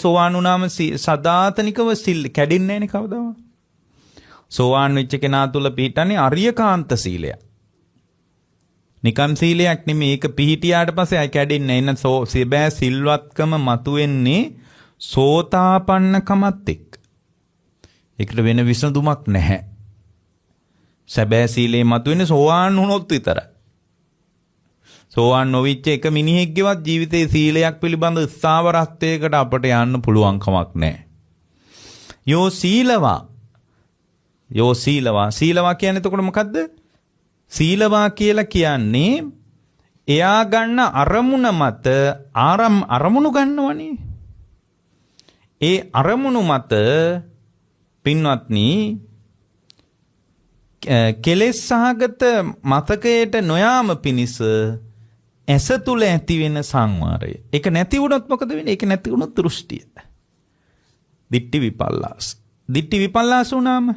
සෝවාන් වුණාම සදාතනිකව සිල් කැඩෙන්නේ නැහැ නේ කවදාවත්. සෝවාන් වෙච්ච කෙනා තුල පිහිටන්නේ අරියකාන්ත සීලය. නිකම් සීලයක් නෙමෙයි. ඒක පිහිටියාට පස්සේ අය කැඩෙන්නේ නැහැ. එන්න සෙබෑ සිල්වත්කම මතුවෙන්නේ සෝතාපන්නකමත් එක්ක. ඒකට වෙන විසඳුමක් නැහැ. සැබෑ සීලේ මතුවෙන්නේ සෝවාන් වුණොත් විතරයි. සෝවාන් නොවිච්ච එක මිනිහෙක්ගේවත් ජීවිතේ සීලයක් පිළිබඳ ස්ථාවරත්වයකට අපට යන්න පුළුවන් කමක් නැහැ. යෝ සීලවා කියන්නේ එතකොට මොකද්ද? සීලවා කියලා කියන්නේ එයා ගන්න අරමුණ මත අරමුණු ගන්නවනේ. ඒ අරමුණු මත පින්වත්නි කෙලෙස් සහගත මතකයට නොයාම පිණිස ඇස තුල ඇති වෙන සංවරය. ඒක නැති වුණොත් මොකද වෙන්නේ? ඒක නැති වුණොත් දෘෂ්ටිය. දිට්ඨි විපල්ලාස. දිට්ඨි විපල්ලාස වුණාම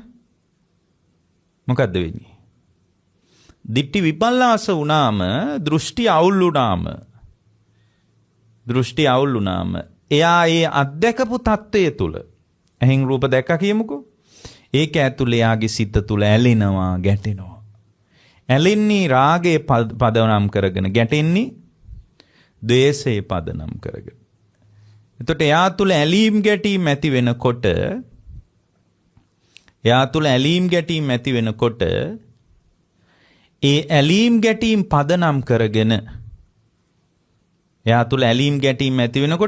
මොකද්ද වෙන්නේ? දිට්ඨි විපල්ලාස වුණාම දෘෂ්ටි අවුල් වුණාම එයා ඒ අධ්‍යක්ෂපු තත්වයේ තුල එහෙන් රූප දැක්ක කියමුකෝ. ඒක ඇතුළේ යාගේ සිත තුල ඇලෙනවා, ගැටෙනවා. ඇලෙන්නේ රාගයේ පදනම් කරගෙන, ගැටෙන්නේ ද්වේෂයේ පදනම් කරගෙන. එතකොට එයා තුල ඇලීම් ගැටීම් ඇති වෙනකොට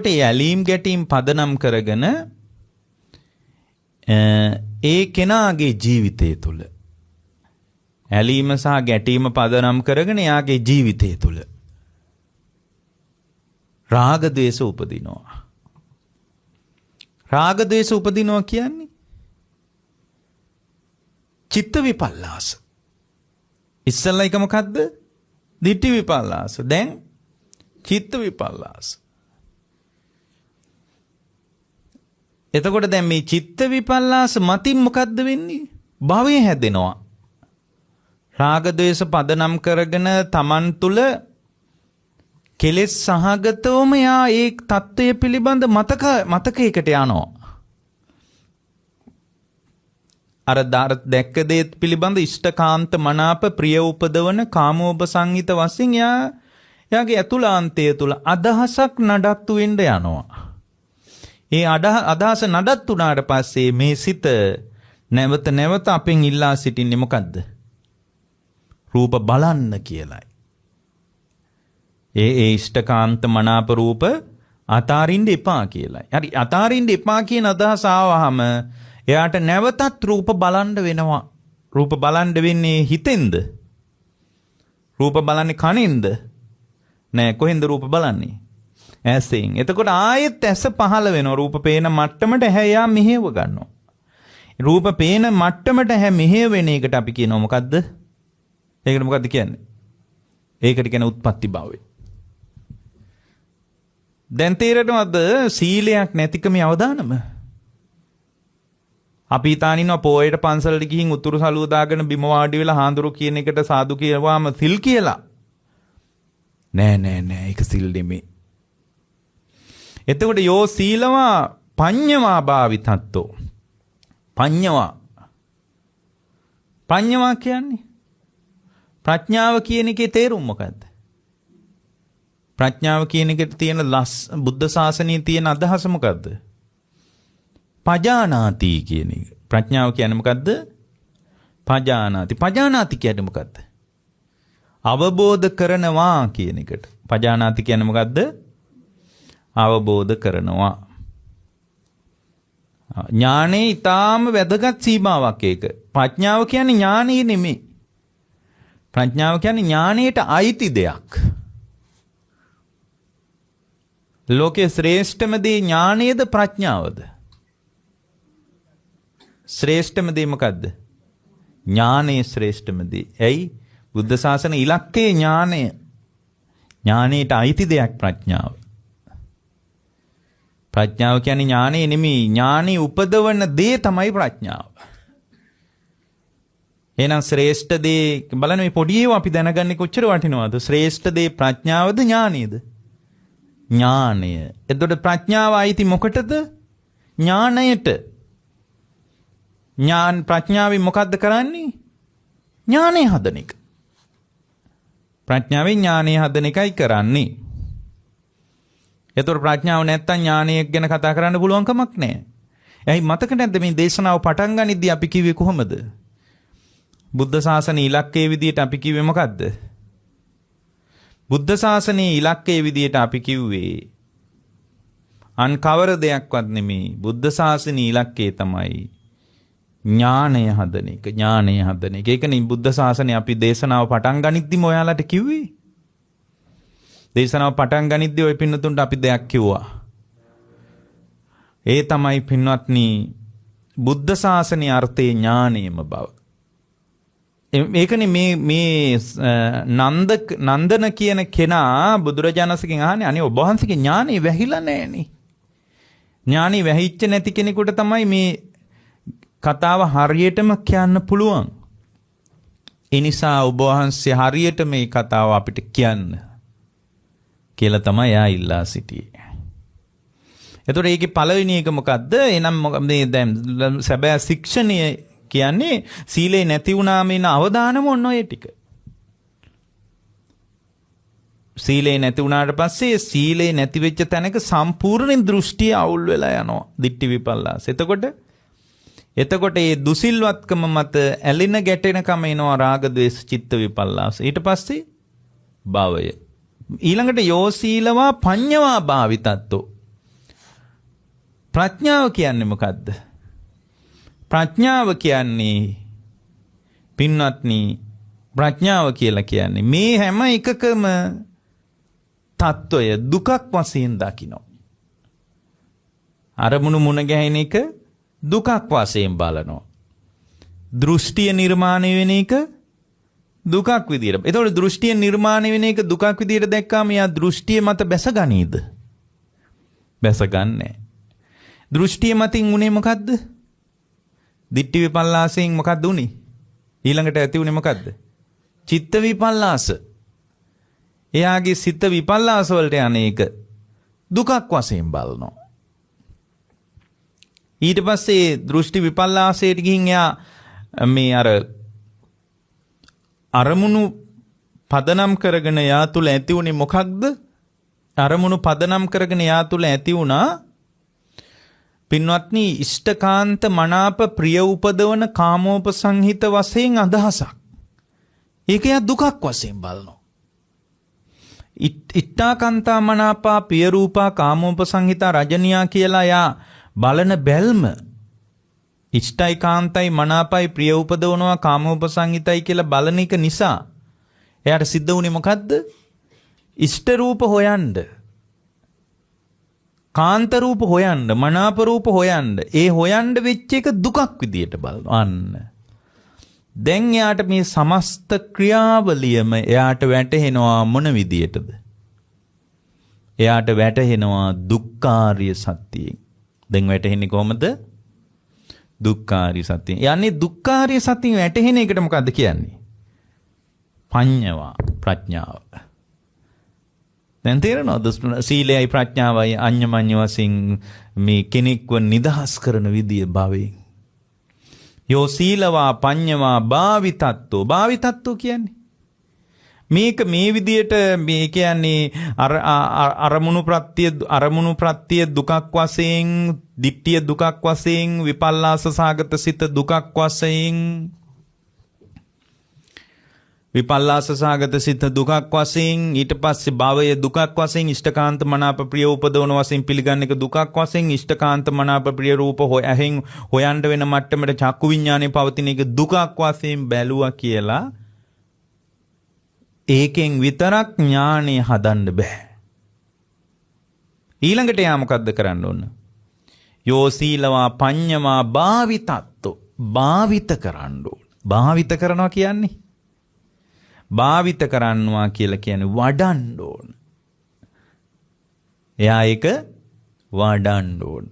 ඒ ඇලීම් ගැටීම් පදනම් කරගෙන ඒ කෙනාගේ ජීවිතය තුළ ඇලීම සහ ගැටීම පදනම් කරගෙන එයාගේ ජීවිතය තුළ රාග ද්වේෂ උපදිනවා. රාග ද්වේෂ උපදිනවා කියන්නේ චිත්ත විපල්ලාස. ඉස්සල්ලා එක මොකද්ද? දිට්ඨි විපල්ලාස. දැන් චිත්ත විපල්ලාස. එතකොට දැන් මේ චිත්ත විපල්ලාස මතින් මොකද්ද වෙන්නේ? භවය හැදෙනවා. රාග ද්වේෂ පදනම් කරගෙන තමන් තුල කෙලෙස් සහගතවම යා ඒ தত্ত্বය පිළිබඳ මතකයකට යනවා. අර දැක්ක දේ පිළිබඳ ඉෂ්ඨකාන්ත මනාප ප්‍රිය උපදවන කාමෝපසංහිත වශයෙන් යාගේ ඇතුළාන්තය තුල අදහසක් නඩත්තු වෙන්න යනවා. ඒ අදහස නඩත්තු වුණාට පස්සේ මේ සිත නැවත අපෙන් ඉල්ලා සිටින්නේ මොකද්ද? රූප බලන්න කියලයි. ඒ ඉෂ්ඨකාන්ත මනාප රූප අතාරින්න එපා කියලයි. හරි, අතාරින්න එපා කියන අදහස ආවහම එයාට නැවතත් රූප බලන්න වෙනවා. රූප බලන්න වෙන්නේ හිතෙන්ද? රූප බලන්නේ කනෙන්ද? නෑ, කොහෙන්ද රූප බලන්නේ? ඇසෙන්. එතකොට ආයෙත් ඇස පහළ වෙනවා. රූප පේන මට්ටමට ඇහැ යා මෙහෙව ගන්නවා. රූප පේන මට්ටමට ඇහැ මෙහෙව වෙන එකට අපි කියනවා මොකද්ද? ඒකට මොකද්ද කියන්නේ? ඒකට කියන උත්පත්ති භාවය. දැන් තේරෙනවද සීලයක් නැතිකමේ අවදානම? අපි හිතාන ඉන්නවා පොයේට පන්සලට ගිහින් උතුරු සළුව දාගෙන බිම වාඩි වෙලා හාඳුරු කියන එකට සාදු කියවාම සිල් කියලා. නෑ ඒක සිල් නෙමෙයි. එතකොට යෝ සීලවා පඤ්ඤවා භාවිතත්තෝ. පඤ්ඤවා කියන්නේ ප්‍රඥාව කියන එකේ තේරුම මොකද්ද? ප්‍රඥාව කියන එකට තියෙන බුද්ධ ශාසනයේ තියෙන අදහස මොකද්ද? පජානාති කියන එක. ප්‍රඥාව කියන්නේ මොකද්ද? පජානාති කියන්නේ මොකද්ද? අවබෝධ කරනවා කියන එකට. පජානාති කියන්නේ මොකද්ද? අවබෝධ කරනවා. ඥානේ ඊටාම වැදගත් සීමාවක් ඒක. ප්‍රඥාව කියන්නේ ඥානෙ නෙමෙයි. ප්‍රඥාව කියන්නේ ඥානයට අයිති දෙයක්. ලෝකේ ශ්‍රේෂ්ඨම දේ ඥානයේද ප්‍රඥාවද? ශ්‍රේෂ්ඨම දේ මොකද්ද? ඥානයේ ශ්‍රේෂ්ඨම දේ. ඇයි? බුද්ධ ශාසන ඉලක්කේ ඥානය. ඥානයට අයිති දෙයක් ප්‍රඥාව. ප්‍රඥාව කියන්නේ ඥානෙ නෙමෙයි. ඥානෙ උපදවන දේ තමයි ප්‍රඥාව. එහෙනම් ශ්‍රේෂ්ඨ දේ බලන්න මේ පොඩි ඒවා අපි දැනගන්නේ කොච්චර වටිනවද? ශ්‍රේෂ්ඨ දේ ප්‍රඥාවද ඥානෙද? ඥානය. එතකොට ප්‍රඥාව අයිති මොකටද? ඥානයට. ප්‍රඥාවෙන් මොකද්ද කරන්නේ? ඥානය හදන එක. ප්‍රඥාවෙන් ඥානය හදන එකයි කරන්නේ. එතකොට ප්‍රඥාව නැත්තම් ඥානය ගැන කතා කරන්න පුළුවන් කමක් නැහැ. එයි මතක නැද්ද මේ දේශනාව පටන් ගනිද්දී අපි කිව්වේ කොහොමද? බුද්ධ ශාසනයේ ඉලක්කයේ විදියට අපි කිව්වේ මොකද්ද? බුද්ධ ශාසනයේ ඉලක්කයේ විදියට අපි කිව්වේ අන් කවර දෙයක්වත් නෙමෙයි. බුද්ධ ශාසනයේ ඉලක්කය තමයි ඥානය හදන එක. ඥානය හදන එක. ඒකනේ බුද්ධ ශාසනය අපි දේශනාව පටන් ගනිද්දිම ඔයාලට කිව්වේ. දේශනාව පටන් ගනිද්දී ඔය පින්නතුන්ට අපි දෙයක් කිව්වා. ඒ තමයි පින්වත්නි බුද්ධ ශාසනයේ අර්ථයේ ඥානයම බව. ඒකනේ මේ නන්දන කියන කෙනා බුදුරජාණන්සේගෙන් අහන්නේ අනේ ඔබ වහන්සේගේ ඥානෙ වැහිලා නැහෙනේ. ඥානෙ වැහිච්ච නැති කෙනෙකුට තමයි මේ කතාව හරියටම කියන්න පුළුවන්. ඒ නිසා ඔබ වහන්සේ හරියට මේ කතාව අපිට කියන්න කියලා තමයි යා ඉල්ලා සිටියේ. එතකොට ඒකේ පළවෙනි එක මොකද්ද? එනම් මේ දැන් සැබෑ ශික්ෂණය කියන්නේ සීලේ නැති වුණාම එන අවදානම ඔන්න ඔය ටික. සීලේ නැති වුණාට පස්සේ සීලේ නැති වෙච්ච තැනක සම්පූර්ණ දෘෂ්ටිය අවුල් වෙලා යනවා. දිට්ඨි විපල්ලාස. එතකොට මේ දුසිල්වත්කම මත ඇලින ගැටෙනකම එනවා රාග ద్వේෂ චිත්ත විපල්ලාස. ඊට පස්සේ භවය. ඊළඟට යෝසීලවා පඤ්ඤවා භාවිතත්තෝ. ප්‍රඥාව කියන්නේ මොකද්ද? ප්‍රඥාව කියන්නේ පින්වත්නි ප්‍රඥාව කියලා කියන්නේ මේ හැම එකකම තත්වය දුකක් වශයෙන් දකිනවා. අරමුණු මුණ ගැහෙන එක දුකක් වශයෙන් බලනවා. දෘෂ්ටිය නිර්මාණය වෙන එක දුකක් විදියට. ඒතකොට දෘෂ්ටිය නිර්මාණය වෙන එක දුකක් විදියට දැක්කාම යා දෘෂ්ටිය මත බැසගනීද? බැසගන්නේ. දෘෂ්ටිය මතින් උනේ මොකද්ද? දිට්ඨි විපල්ලාසයෙන් මොකද්ද උනේ? ඊළඟට ඇති උනේ මොකද්ද? චිත්ත විපල්ලාස. එයාගේ සිත විපල්ලාස වලට අනේක දුකක් වශයෙන් බලනවා. ඊට පස්සේ දෘෂ්ටි විපල්ලාසයට ගිහින් එයා මේ අරමුණු පදනම් කරගෙන යා තුල ඇති උනේ මොකක්ද? අරමුණු පදනම් කරගෙන යා තුල ඇති වුණා පින්වත්නි ඉෂ්ඨකාන්ත මනාප ප්‍රිය උපදවන කාමෝපසංහිත වශයෙන් අදහසක්. ඒක යා දුකක් වශයෙන් බලනවා. ඉට්ඨාකාන්තා මනාපා පිය රූපා කාමෝපසංහිතා රජනියා කියලා යා බලන බැල්ම ඉෂ්ඨයි කාන්තයි මනාපයි ප්‍රිය උපදවනවා කාමෝපසංහිතයි කියලා බලන එක නිසා එයාට සිද්ධ වුණේ මොකද්ද? ඉෂ්ඨ රූප හොයන්න, කාන්ත රූප හොයන්න, මනාප රූප හොයන්න. ඒ හොයන්න වෙච්ච එක දුකක් විදියට බලනවා. අන්න. දැන් එයාට මේ සමස්ත ක්‍රියාවලියම එයාට වැටහෙනවා මොන විදියටද? එයාට වැටහෙනවා දුක්ඛාරිය සත්‍යයෙන්. දැන් වැටහෙන්නේ කොහමද? දුක්ඛාරිය සත්‍යයෙන්. යන්නේ දුක්ඛාරිය සත්‍යයෙන් වැටහෙන එකට මොකද්ද කියන්නේ? පඤ්ඤවා ප්‍රඥාව. දැන් තේරෙනවද? සීලයයි ප්‍රඥාවයි අඤ්ඤමඤ්ඤ වශයෙන් මේ කෙනෙක්ව නිදහස් කරන විදිය භවයෙන්. යෝ සීලවා පඤ්ඤවා භාවිතත්තෝ. භාවිතත්තෝ කියන්නේ මේක මේ විදියට මේ කියන්නේ අරමුණු ප්‍රත්‍ය දුකක් වශයෙන්, දිට්ඨිය දුකක් වශයෙන්, විපල්ලාස සාගත සිත දුකක් වශයෙන්, විපල්ලාස සාගත සිත දුකක් වශයෙන්, ඊට පස්සේ භවය දුකක් වශයෙන්, ඉෂ්ඨකාන්ත මනාප ප්‍රිය උපදවන වශයෙන් පිළිගන්න එක දුකක් වශයෙන්, ඉෂ්ඨකාන්ත මනාප ප්‍රිය රූප ඇහෙන් හොයන්න වෙන මට්ටමට චක්කු විඥානේ පවතින එක දුකක් වශයෙන් බැලුවා කියලා ඒකෙන් විතරක් ඥානෙ හදන්න බෑ. ඊළඟට යා මොකද්ද කරන්න ඕන? යෝ සීලවා පඤ්ඤමා භාවිතත්තෝ. භාවිත කරන්න ඕන. භාවිත කරනවා කියන්නේ භාවිත කරනවා කියලා කියන්නේ වඩන්න ඕන. එයා ඒක වඩන්න ඕන.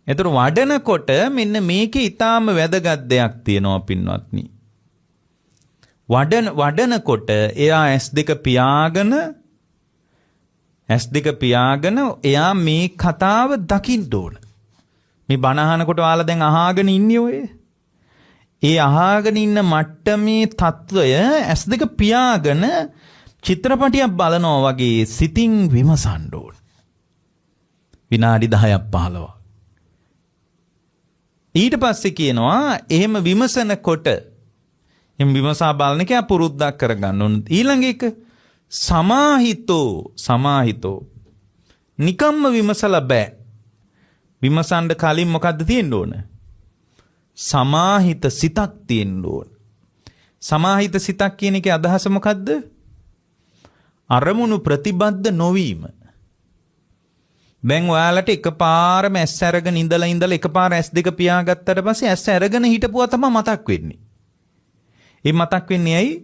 ඒතර වඩනකොට මෙන්න මේකේ ඊටාම වැදගත් දෙයක් තියෙනවා පින්වත්නි. වඩනකොට එයා S2 පියාගෙන ඇස් දෙක පියාගෙන එයා මේ කතාව දකින්න ඕන. මේ බණ අහනකොට ඔයාලා දැන් අහගෙන ඉන්නේ ඔය. ඒ අහගෙන ඉන්න මට්ටමේ తত্ত্বය ඇස් දෙක පියාගෙන චිත්‍රපටියක් බලනවා වගේ සිතින් විමසන්න ඕන. විනාඩි 10ක් 15ක්. ඊට පස්සේ කියනවා එහෙම විමසනකොට එම් විමසා බලන එක පුරුද්දක් කරගන්න ඕන. ඊළඟ එක සමාහිතෝ නිකම්ම විමසලා බෑ. විමසන්න කලින් මොකද්ද තියෙන්න ඕන? සමාහිත සිතක් තියෙන්න ඕන. සමාහිත සිතක් කියන එකේ අදහස මොකද්ද? අරමුණු ප්‍රතිබද්ධ නොවීම. දැන් ඔයාලට එකපාරම ඇස් අරගෙන ඉඳලා එකපාර ඇස් දෙක පියාගත්තට පස්සේ ඇස් අරගෙන හිටපුවා තමයි මතක් වෙන්නේ. ඒ මතක් වෙන්නේ ඇයි?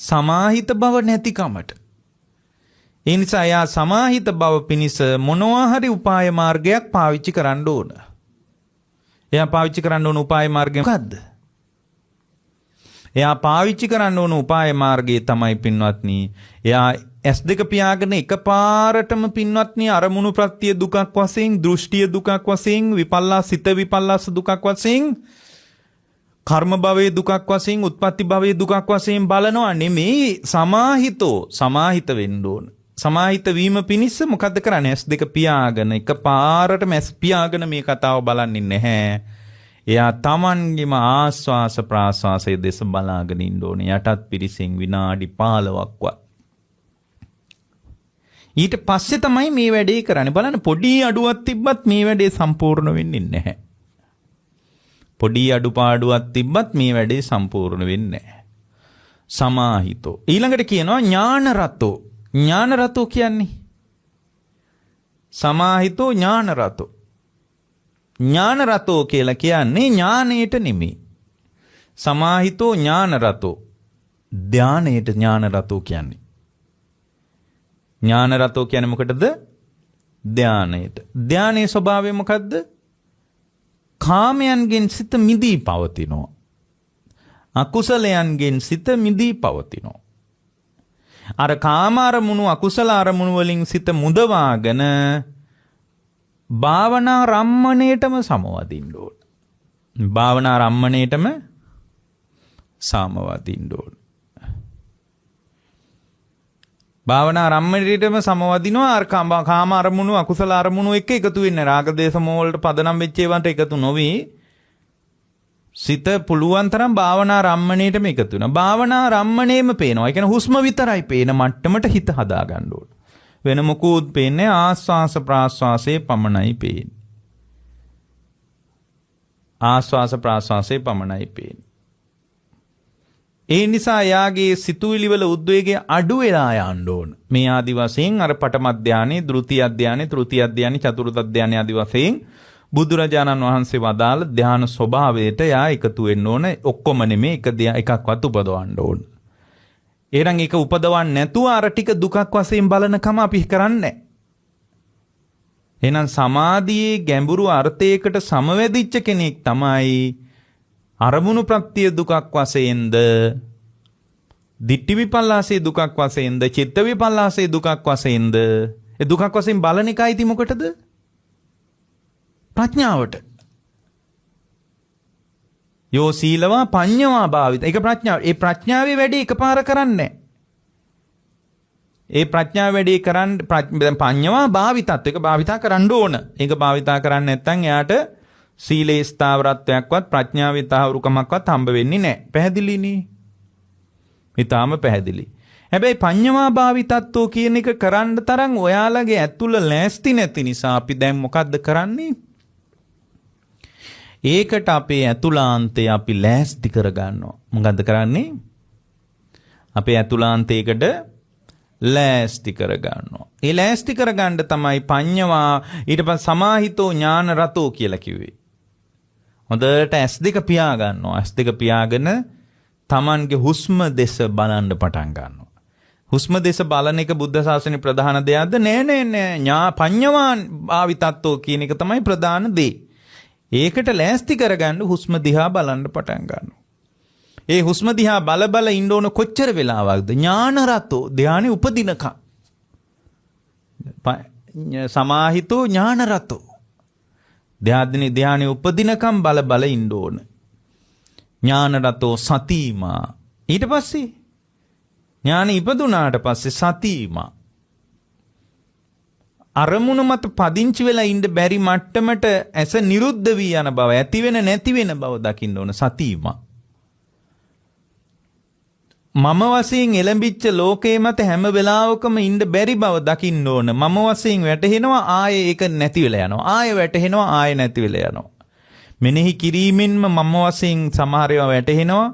සමාහිත බව නැතිකමට. ඒ නිසා යා සමාහිත බව පිණිස මොනවා හරි උපාය මාර්ගයක් පාවිච්චි කරන්න ඕන. එයා පාවිච්චි කරන්න ඕන උපාය මාර්ගය මොකද්ද? එයා පාවිච්චි කරන්න ඕන උපාය මාර්ගය තමයි පින්වත්නි. එයා S2 පියාගෙන එකපාරටම පින්වත්නි අරමුණු ප්‍රත්‍ය දුකක් වශයෙන්, දෘෂ්ටිය දුකක් වශයෙන්, සිත විපල්ලාස දුකක් වශයෙන්, කර්ම භවයේ දුකක් වශයෙන්, උත්පත්ති භවයේ දුකක් වශයෙන් බලනවා නෙමෙයි. සමාහිත වෙන්න ඕන. සමාහිත වීම පිණිස මොකද්ද කරන්නේ? S2 පියාගෙන එකපාරටම S පියාගෙන මේ කතාව බලන්නේ නැහැ. එයා Tamanගේම ආස්වාස ප්‍රාස්වාසයේ දෙස බලාගෙන ඉන්න ඕනේ. යටත් පිරිසෙන් විනාඩි 15ක්වත්. ඊට පස්සේ තමයි මේ වැඩේ කරන්නේ. බලන්න පොඩි අඩුවක් තිබ්බත් මේ වැඩේ සම්පූර්ණ වෙන්නේ නැහැ. පොඩි අඩුපාඩුවක් තිබ්බත් මේ වැඩේ සම්පූර්ණ වෙන්නේ නැහැ. සමාහිතෝ. ඊළඟට කියනවා ඥානරතෝ. ඥානරතෝ කියන්නේ සමාහිතෝ ඥානරතෝ. ඥානරතෝ කියලා කියන්නේ ඥානයට නෙමෙයි. සමාහිතෝ ඥානරතෝ. ධානයට ඥානරතෝ කියන්නේ. ඥානරතෝ කියන්නේ මොකටද? ධානයට. ධානයේ ස්වභාවය මොකද්ද? කාමයන්ගෙන් සිත මිදී පවතිනවා. අකුසලයන්ගෙන් සිත මිදී පවතිනවා. අර කාම අරමුණු අකුසල අරමුණු වලින් සිත මුදවාගෙන භාවනා රම්මණයටම සමවදින්න ඕන. භාවනා රම්මණයටම සමවදින්න ඕන. භාවනා රම්මණයටම සමවදිනවා. අර කාම අරමුණු අකුසල අරමුණු එක්ක එකතු වෙන්නේ. රාග දේශ මොහ වලට පදනම් වෙච්ච ඒවාට එකතු නොවි. සිත පුළුවන් තරම් භාවනා රම්මණයටම එකතු වෙනවා. භාවනා රම්මණයම පේනවා. ඒ කියන්නේ හුස්ම විතරයි පේන මට්ටමට හිත හදා ගන්න ඕන. වෙන මොකුත් පේන්නේ ආස්වාස ප්‍රාස්වාසයේ පමණයි පේන්නේ. ආස්වාස ප්‍රාස්වාසයේ පමණයි පේන්නේ. ඒ නිසා යාගේ සිතුවිලි වල උද්වේගය අඩු වෙලා යන්න ඕන. මේ ආදි වශයෙන් අර පඨම ධානයේ, ဒ ුතිය ධානයේ, තෘතිය ධානයේ, චතුර්ථ ධානයේ ආදි වශයෙන් බුදුරජාණන් වහන්සේ වදාළ ධාන ස්වභාවයට යා එකතු වෙන්න ඕන. ඔක්කොම නෙමෙයි එකක්වත් උපදවන්න ඕන. එහෙනම් ඒක උපදවන්නේ නැතුව අර ටික දුකක් වශයෙන් බලනකම අපි කරන්නේ. එහෙනම් සමාධියේ ගැඹුරු අර්ථයකට සමවැදිච්ච කෙනෙක් තමයි අරමුණු ප්‍රත්‍ය දුකක් වශයෙන්ද, දිට්ඨි විපල්ලාසයේ දුකක් වශයෙන්ද, චිත්ත විපල්ලාසයේ දුකක් වශයෙන්ද, ඒ දුකක් වශයෙන් බලන එකයි ති මොකටද? ප්‍රඥාවට. යෝ සීලවා පඤ්ඤවා භාවිත. ඒක ප්‍රඥාව. ඒ ප්‍රඥාවේ වැඩි එකපාර කරන්නේ. ඒ ප්‍රඥාව වැඩි කරන්න දැන් පඤ්ඤවා භාවිතත් ඒක භාවිතා කරන්න ඕන. ඒක භාවිතා කරන්නේ නැත්නම් එයාට සීලේ ස්ථාවරත්වයක්වත් ප්‍රඥාවේ තහවුරුකමක්වත් හම්බ වෙන්නේ නැහැ. පැහැදිලිනේ? ඊටාම පැහැදිලි. හැබැයි පඤ්ඤවා භාවිතත්වෝ කියන එක කරන්න තරම් ඔයාලගේ ඇතුළ ලෑස්ති නැති නිසා අපි දැන් මොකද්ද කරන්නේ? ඒකට අපේ ඇතුළාන්තය අපි ලෑස්ති කරගන්නවා. මොකද්ද කරන්නේ? අපේ ඇතුළාන්තයකට ලෑස්ති කරගන්නවා. ඒ ලෑස්ති කරගන්න තමයි පඤ්ඤවා ඊට පස්සේ සමාහිතෝ ඥාන රතෝ කියලා කිව්වේ. හොඳට S2 පියා ගන්නවා. S2 පියාගෙන Tamanගේ හුස්ම දෙස බලන්න පටන් ගන්නවා. හුස්ම දෙස බලන එක බුද්ධ ශාසනයේ ප්‍රධාන දෙයක්ද? නෑ. පඤ්ඤවා භාවිතත්වෝ කියන එක තමයි ප්‍රධාන දේ. ඒකට ලෑස්ති කරගන්න හුස්ම දිහා බලන්න පටන් ගන්නවා. ඒ හුස්ම දිහා බල ඉන්න ඕන කොච්චර වෙලාවක්ද? ඥාන රතෝ ධානය උපදිනකම්. සමාහිතෝ ඥානරතෝ. ධානි උපදිනකම් බල බල ඉන්න ඕන. ඥානරතෝ සතිමා. ඊට පස්සේ ඥාන ඉපදුනාට පස්සේ සතිමා. අරමුණු මත පදිංචි වෙලා ඉන්න බැරි මට්ටමට ඇස නිරුද්ධ වී යන බව, ඇති වෙන නැති වෙන බව දකින්න ඕන සතිමා. මම වශයෙන් එළඹිච්ච ලෝකේ මත හැම වෙලාවකම ඉන්න බැරි බව දකින්න ඕන. මම වශයෙන් වැටහෙනවා ආයේ ඒක නැති වෙලා යනවා. ආයේ වැටහෙනවා ආයේ නැති වෙලා යනවා. මෙනෙහි කිරීමෙන්ම මම වශයෙන් සමහර ඒවා වැටහෙනවා.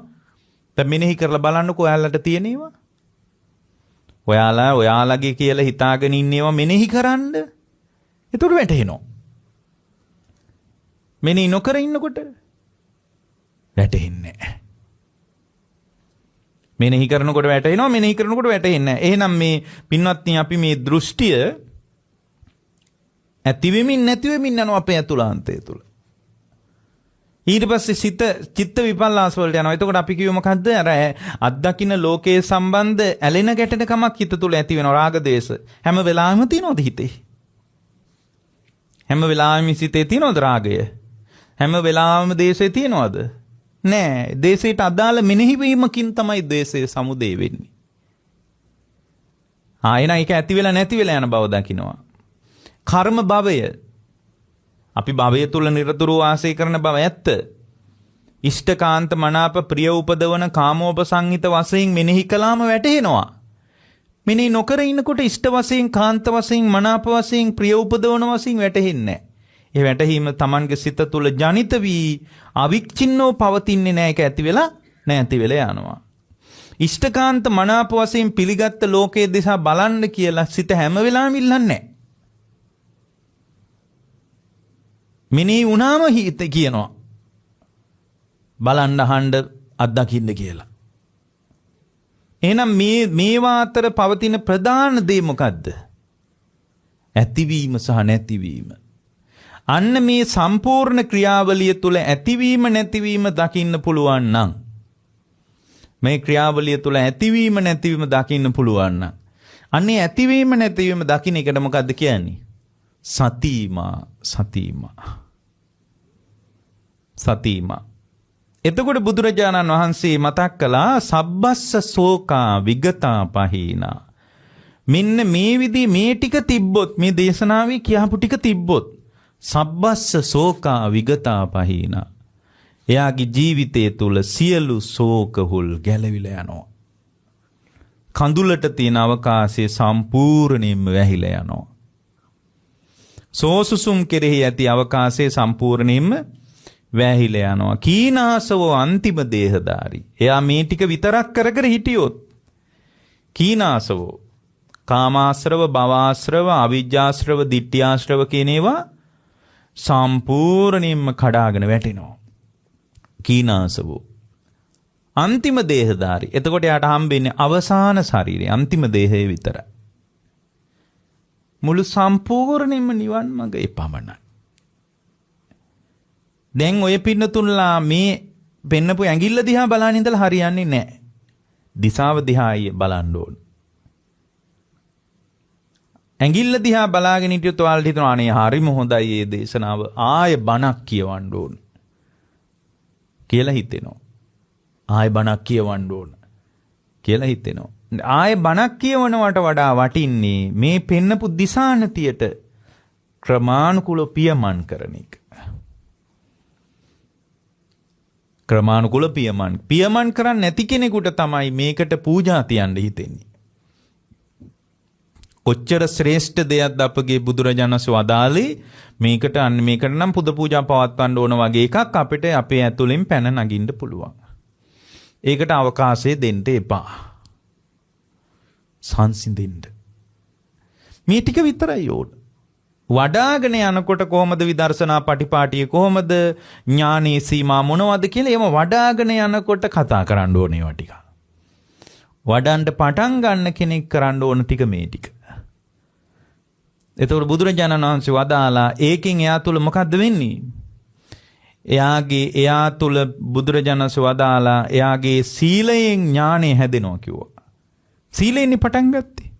දැන් මෙනෙහි කරලා බලන්නකෝ ඔයාලට තියෙනේවා. ඔයාලගේ කියලා හිතාගෙන ඉන්නේවා මෙනෙහි කරන්න. ඒතර වැටහෙනවා. මෙනෙහි නොකර ඉන්නකොට වැටහෙන්නේ නැහැ. මෙනෙහි කරනකොට වැටෙනවා, මෙනෙහි කරනකොට වැටෙන්නේ නැහැ. එහෙනම් මේ පින්වත්නි අපි මේ දෘෂ්ටිය ඇතිවෙමින් නැතිවෙමින් යනවා අපේ අතුලාන්තය තුල. ඊට පස්සේ චිත්ත විපල්ලාස වලට යනවා. එතකොට අපි කිව්ව මොකද්ද? අර අත්දකින්න ලෝකයේ සම්බන්ධ ඇලෙන ගැටෙන කමක් හිත තුල ඇති වෙනවා. රාග දේශ හැම වෙලාවෙම තියෙනවද හිතේ? හැම වෙලාවෙම සිතේ තියෙනවද රාගය? හැම වෙලාවෙම දේශේ තියෙනවද? නෑ. දේශයට අදාළ මෙනෙහිවීමකින් තමයි දේශයේ සමුදේ වෙන්නේ. එන එක ඇති වෙලා නැති වෙලා යන බව දකින්නවා. කර්ම භවය. අපි භවය තුල නිරතුරුව වාසය කරන බව ඇත්ත. ඉෂ්ඨකාන්ත මනාප ප්‍රිය උපදවන කාමෝපසංහිත වශයෙන් මෙනෙහි කළාම වැටහෙනවා. මෙනෙහි නොකර ඉන්නකොට ඉෂ්ඨ වශයෙන්, කාන්ත වශයෙන්, මනාප වශයෙන්, ප්‍රිය උපදවන වශයෙන් වැටහෙන්නේ නැහැ. ඒ වැටහීම Tamanගේ සිත තුළ ජනිත වී අවික්චින්නව පවතින්නේ නැහැ. ඒක ඇති වෙලා නැති වෙලා යනවා. ඉෂ්ඨකාන්ත මනාප වශයෙන් පිළිගත් ලෝකයේ දිහා බලන්න කියලා සිත හැම වෙලාවෙම ඉල්ලන්නේ නැහැ. මිනී වුණාම හිත කියනවා බලන්න අහන්න අත්දකින්න කියලා. එහෙනම් මේවා අතර පවතින ප්‍රධාන දේ මොකද්ද? ඇතිවීම සහ නැතිවීම. අන්න මේ සම්පූර්ණ ක්‍රියාවලිය තුළ ඇතිවීම නැතිවීම දකින්න පුළුවන් නම්, මේ ක්‍රියාවලිය තුළ ඇතිවීම නැතිවීම දකින්න පුළුවන් නම්, අන්නේ ඇතිවීම නැතිවීම දකින්න එකට මොකද්ද කියන්නේ? සතිමා. එතකොට බුදුරජාණන් වහන්සේ මතක් කළා සබ්බස්ස සෝකා විගතා පහීනා. මෙන්න මේ විදිහ මේ ටික තිබ්බොත්, මේ දේශනාවේ කියපු ටික තිබ්බොත්, සබ්බස්ස සෝකා විගතා පහීනා, එයාගේ ජීවිතය තුළ සියලු සෝකහුල් ගැලවිලා යනවා. කඳුලට තියෙන අවකාශය සම්පූර්ණයෙන්ම වැහිලා යනවා. සෝසුසුම් කෙරෙහි ඇති අවකාශය සම්පූර්ණයෙන්ම වැහිලා යනවා. කීනාසවෝ අන්තිම දේහධාරී. එයා මේ ටික විතරක් කර හිටියොත්, කීනාසවෝ කාමාශ්‍රව, භවආශ්‍රව, අවිජ්ජාශ්‍රව, ditthියාශ්‍රව කියන ඒවා සම්පූර්ණයෙන්ම කඩාගෙන වැටෙනවා. කීනාසවෝ අන්තිම දේහධාරී. එතකොට යාට හම්බෙන්නේ අවසාන ශරීරය, අන්තිම දේහය විතරයි. මුළු සම්පූර්ණයෙන්ම නිවන් මඟ එපමණයි. දැන් ඔය පින්නතුන්ලා මේ පෙන්නපු ඇඟිල්ල දිහා බලන ඉඳලා හරියන්නේ නැහැ. දිශාව දිහා බලන්න ඕන. ඇඟිල්ල දිහා බලාගෙන හිටියොත් ඔයාලට හිතෙනවා අනේ හරිම හොඳයි මේ දේශනාව, ආයෙ බණක් කියවන්න ඕන කියලා හිතෙනවා. ආයෙ බණක් කියවන්න ඕන කියලා හිතෙනවා. ආයෙ බණක් කියවනවට වඩා වටින්නේ මේ පෙන්නපු දිශානතියට ක්‍රමානුකූලව පියමන් කරන එක. ක්‍රමානුකූල පියමන් කරන්නේ නැති කෙනෙකුට තමයි මේකට පූජා තියන්න හිතෙන්නේ. කොච්චර ශ්‍රේෂ්ඨ දෙයක්ද අපගේ බුදුරජාණන් වහන්සේ වදාළේ. මේකට නම් පුද පූජා පවත්වන්න ඕන වගේ එකක් අපිට අපේ ඇතුලෙන් පැන නගින්න පුළුවන්. ඒකට අවකාශය දෙන්න එපා. සංසිඳෙන්න. මේ ටික විතරයි ඕන. වඩාගෙන යනකොට කොහොමද විදර්ශනා පටිපාටිය, කොහොමද ඥානයේ සීමා මොනවද කියලා ඒව වඩාගෙන යනකොට කතා කරන්න ඕනේ ඒවා ටික. වඩන්න පටන් ගන්න කෙනෙක් කරන්න ඕන ටික මේ ටික. එතකොට බුදුරජාණන් වහන්සේ වදාලා ඒකෙන් එයා තුල මොකද්ද වෙන්නේ? එයා තුල බුදුරජාණන් වහන්සේ වදාලා එයාගේ සීලයෙන් ඥානෙ හැදෙනවා කිව්වා. සීලෙන්නේ පටන් ගත්තේ.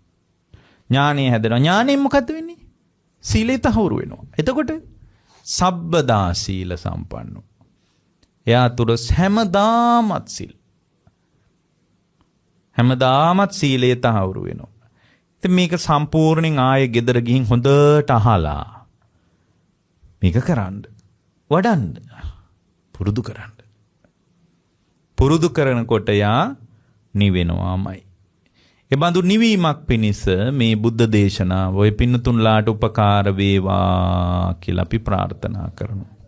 ඥානය හැදෙනවා. ඥානයෙන් මොකද්ද වෙන්නේ? සීලය තහවුරු වෙනවා. එතකොට සබ්බදා සීල සම්පන්නෝ. එයා තුර හැමදාමත් සිල්. හැමදාමත් සීලය තහවුරු වෙනවා. ඉතින් මේක සම්පූර්ණයෙන් ආයේ ගෙදර ගිහින් හොඳට අහලා මේක කරන්න. වඩන්න. පුරුදු කරන්න. පුරුදු කරනකොට යා නිවෙනවාමයි. එබඳු නිවීමක් පිණිස මේ බුද්ධ දේශනාව ඔය පින්නතුන්ලාට උපකාර වේවා කියලා අපි ප්‍රාර්ථනා කරනවා.